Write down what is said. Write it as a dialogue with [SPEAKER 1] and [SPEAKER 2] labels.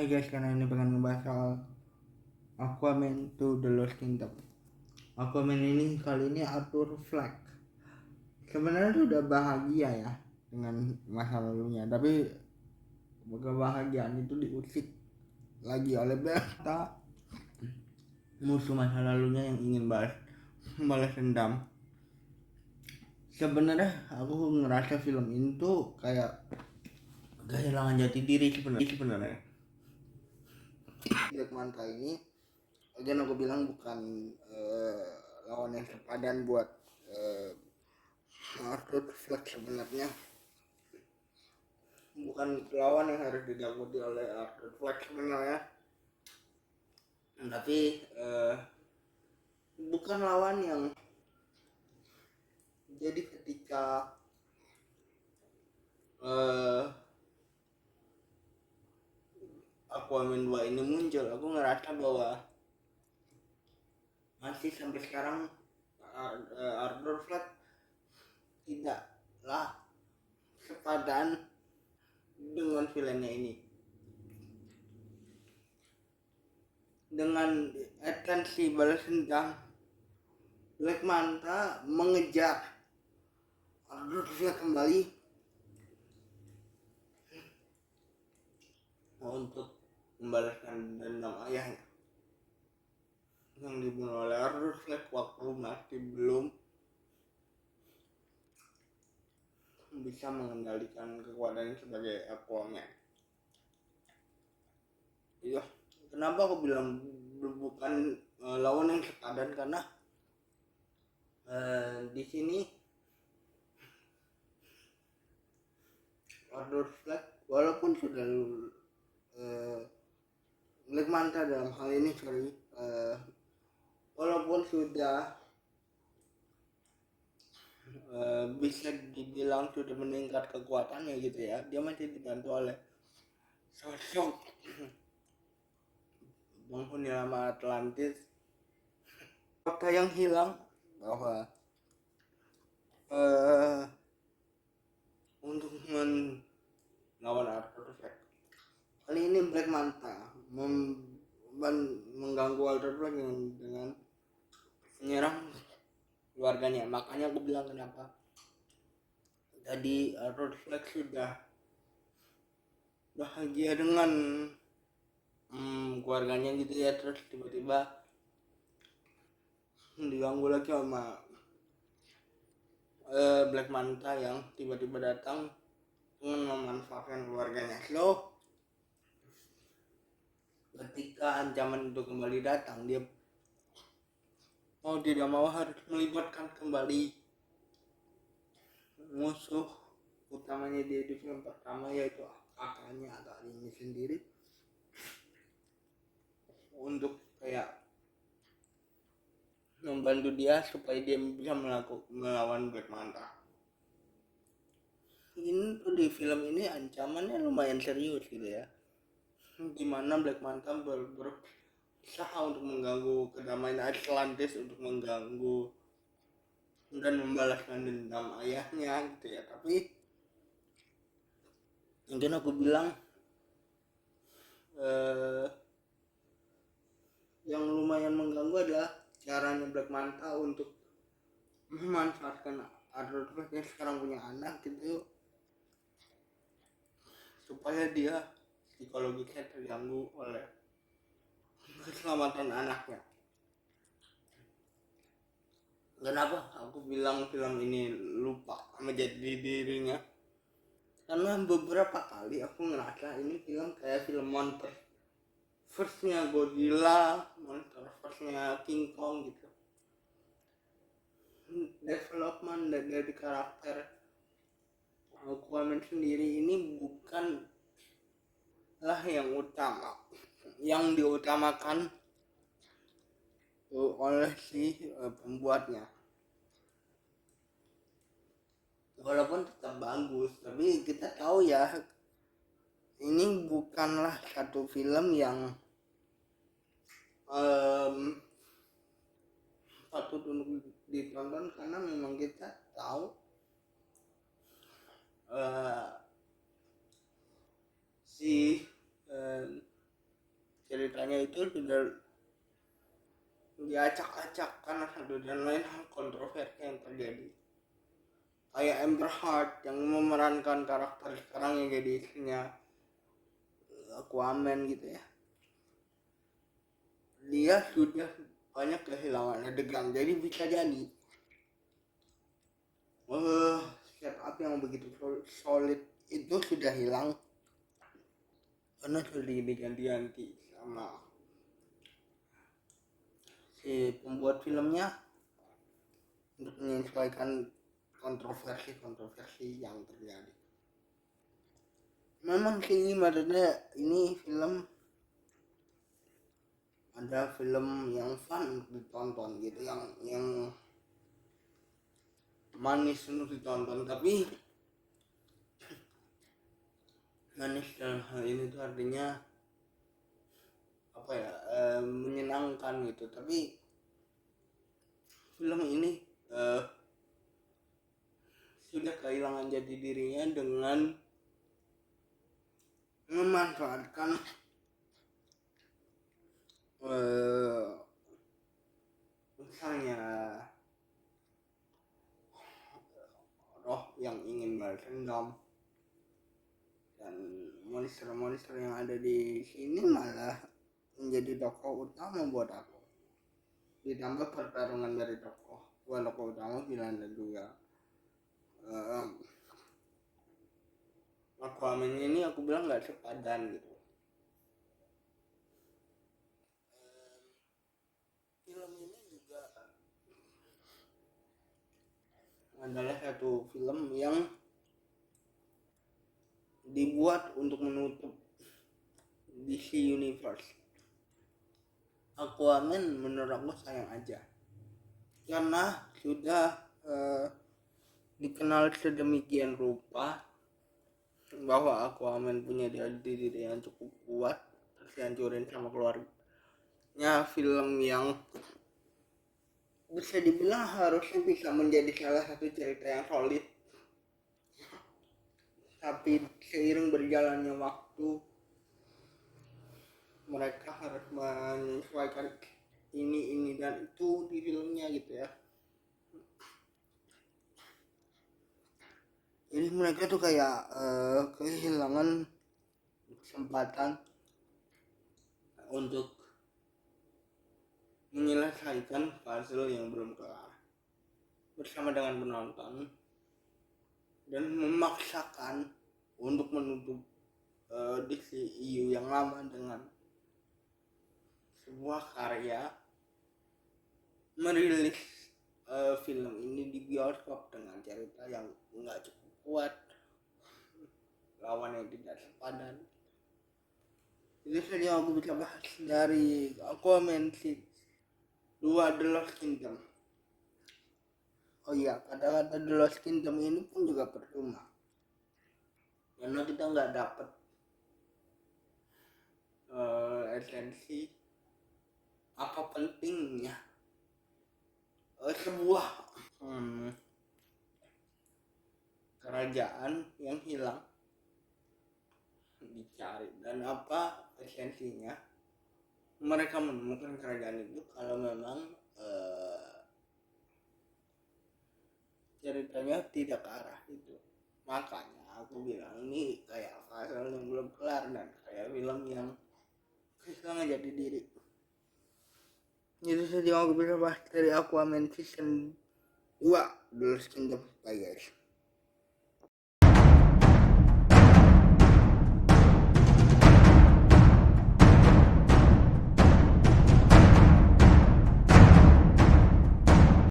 [SPEAKER 1] Hai guys, karena ini pengen ngebahas soal Aquaman to the Lost Kingdom. Aquaman ini kali ini Arthur Fleck. Sebenarnya tuh udah bahagia ya dengan masa lalunya, tapi kebahagiaan itu diusik lagi oleh Berta, musuh masa lalunya yang ingin balas dendam. Sebenarnya aku ngerasa film ini tuh kayak kehilangan jati diri sebenarnya. Black Manta ini, again aku bilang bukan lawan yang sepadan buat Arthur Fleck. Sebenarnya bukan lawan yang harus didakuti oleh Arthur Fleck sebenarnya, tapi bukan lawan yang jadi ketika Aquaman 2 ini muncul, aku ngerasa bahwa masih sampai sekarang Arthur Fleck tidaklah sepadan dengan filmnya ini. Dengan esensi balas dendam, Black Manta mengejar Arthur Fleck kembali untuk membalaskan dendam ayahnya yang dibunuh oleh Arthur Fleck waktu masih belum bisa mengendalikan kekuatannya sebagai Aquaman. Iya, kenapa aku bilang bukan lawan yang sepadan, karena di sini Arthur Fleck walaupun sudah Black Manta dalam hal ini walaupun sudah bisa dibilang sudah meningkat kekuatannya gitu ya, dia masih dibantu oleh sosok penghuni lama Atlantis, kota yang hilang, bahwa untuk melawan Arthur Fleck kali ini Black Manta mengganggu Arthur Fleck dengan menyerang keluarganya. Makanya aku bilang kenapa tadi Arthur Fleck sudah bahagia dengan keluarganya gitu ya, terus tiba-tiba diganggu lagi sama Black Manta yang tiba-tiba datang dengan memanfaatkan keluarganya. So ketika ancaman itu kembali datang, dia mau tidak mau harus melibatkan kembali musuh utamanya dia di film pertama, yaitu kakaknya atau adiknya sendiri, untuk kayak membantu dia supaya dia bisa melawan Black Manta. Ini tuh di film ini ancamannya lumayan serius gitu ya, dimana Black Manta berusaha untuk mengganggu kedamaian Atlantis, untuk mengganggu dan membalaskan dendam ayahnya gitu ya. Tapi mungkin aku bilang yang lumayan mengganggu adalah caranya Black Manta untuk memanfaatkan Arthur Fleck yang sekarang punya anak gitu, supaya dia psikologisnya terganggu oleh keselamatan anaknya. Kenapa aku bilang film ini lupa menjadi dirinya? Karena beberapa kali aku ngerasa ini film kayak film monster first-nya Godzilla, monster first-nya King Kong gitu. Development dari karakter Aquaman sendiri ini bukanlah yang utama, yang diutamakan oleh si pembuatnya. Walaupun tetap bagus, tapi kita tahu ya, ini bukanlah satu film yang patut untuk ditonton, karena memang kita tahu si ceritanya itu sudah diacak-acak karena satu dan lain hal kontroversi yang terjadi. Kayak Amber Heard yang memerankan karakter sekarang yang jadi istrinya Aquaman gitu ya. Dia sudah banyak kehilangan adegan, jadi bisa jadi setup yang begitu solid itu sudah hilang karena sudah diganti-ganti sama si pembuat filmnya untuk menyesuaikan kontroversi yang terjadi. Memang sih maksudnya ini film ada film yang fun untuk ditonton gitu, yang manis untuk ditonton, tapi manis dalam hal ini tuh artinya apa ya, menyenangkan gitu. Tapi film ini sudah kehilangan jati dirinya dengan memanfaatkan misalnya roh yang ingin balas dendam, dan monster-monster yang ada di sini malah menjadi tokoh utama buat aku. Ditambah pertarungan dari tokoh utama Villan dan juga Aquaman ini aku bilang nggak sepadan gitu. Film ini juga adalah satu film yang dibuat untuk menutup DC Universe. Aquaman menurut aku sayang aja karena sudah dikenal sedemikian rupa bahwa Aquaman punya diri yang cukup kuat, terus dihancurin sama keluarganya. Film yang bisa dibilang harusnya bisa menjadi salah satu cerita yang solid, tapi seiring berjalannya waktu mereka harus menyesuaikan ini dan itu di filmnya gitu ya. Jadi mereka tuh kayak kehilangan kesempatan untuk menyelesaikan puzzle yang belum kelar bersama dengan penonton dan memaksakan untuk menutup DCEU yang lama dengan sebuah karya merilis film ini di bioskop dengan cerita yang nggak cukup kuat, lawan yang tidak sepadan. Itu saja aku bisa bahas dari Aquaman 2 The Lost Kingdom. Oh iya, kata-kata The Lost Kingdom ini pun juga percuma karena kita nggak dapet esensi apa pentingnya sebuah kerajaan yang hilang dicari, dan apa esensinya mereka menemukan kerajaan itu kalau memang ceritanya tidak ke arah itu. Makanya aku bilang ini kayak puzzle yang belum kelar dan kayak film yang kehilangan jati diri. Itu saja yang aku bisa bahas dari Aquaman season 2 The Lost Kingdom. Bye guys.